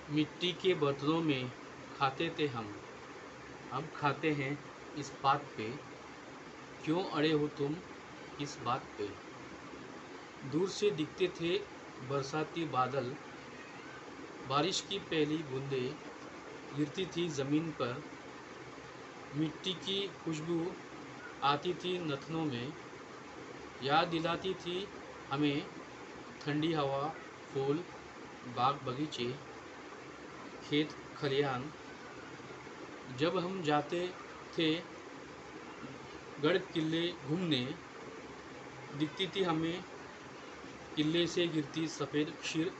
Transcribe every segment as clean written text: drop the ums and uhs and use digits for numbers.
मिट्टी के बर्तनों में खाते थे हम, अब खाते हैं इस बात पे। क्यों अड़े हो तुम इस बात पे। दूर से दिखते थे बरसाती बादल, बारिश की पहली बूंदें गिरती थी ज़मीन पर। मिट्टी की खुशबू आती थी नथनों में, याद दिलाती थी हमें ठंडी हवा, फूल, बाग बगीचे, खेत खलियान। जब हम जाते थे गढ़ किले घूमने, दिखती थी हमें किले से गिरती सफ़ेद क्षीर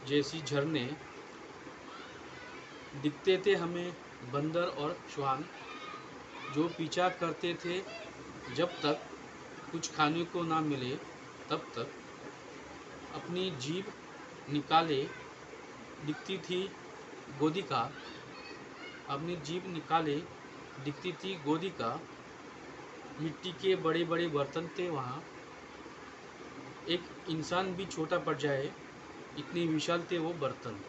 जैसी झरने। दिखते थे हमें बंदर और श्वान, जो पीछा करते थे जब तक कुछ खाने को ना मिले तब तक। अपनी जीभ निकाले दिखती थी गोदी का, अपनी जीभ निकाले दिखती थी गोदी का। मिट्टी के बड़े बड़े बर्तन थे वहाँ, एक इंसान भी छोटा पड़ जाए इतने विशाल थे वो बर्तन।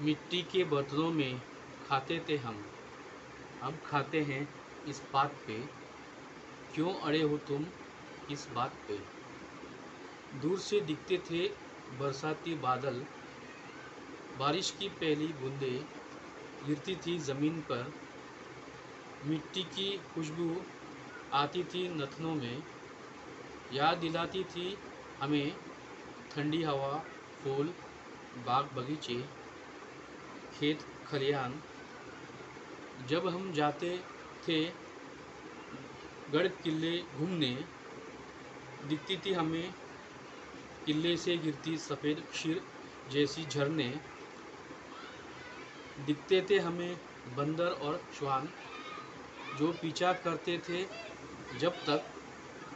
मिट्टी के बर्तनों में खाते थे हम, अब खाते हैं इस बात पे। क्यों अड़े हो तुम इस बात पे। दूर से दिखते थे बरसाती बादल, बारिश की पहली बूंदें गिरती थी ज़मीन पर। मिट्टी की खुशबू आती थी नथनों में, याद दिलाती थी हमें ठंडी हवा, फूल, बाग बगीचे, खेत खलियान। जब हम जाते थे गढ़ किले घूमने, दिखती थी हमें किले से गिरती सफ़ेद क्षीर जैसी झरने। दिखते थे हमें बंदर और श्वान, जो पीछा करते थे जब तक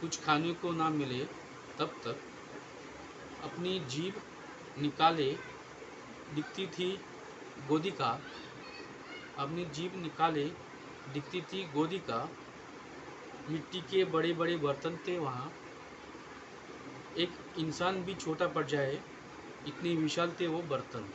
कुछ खाने को ना मिले तब तक। अपनी जीभ निकाले दिखती थी गोदी का, अपनी जीभ निकाले दिखती थी गोदी का। मिट्टी के बड़े बड़े बर्तन थे वहाँ, एक इंसान भी छोटा पड़ जाए इतने विशाल थे वो बर्तन।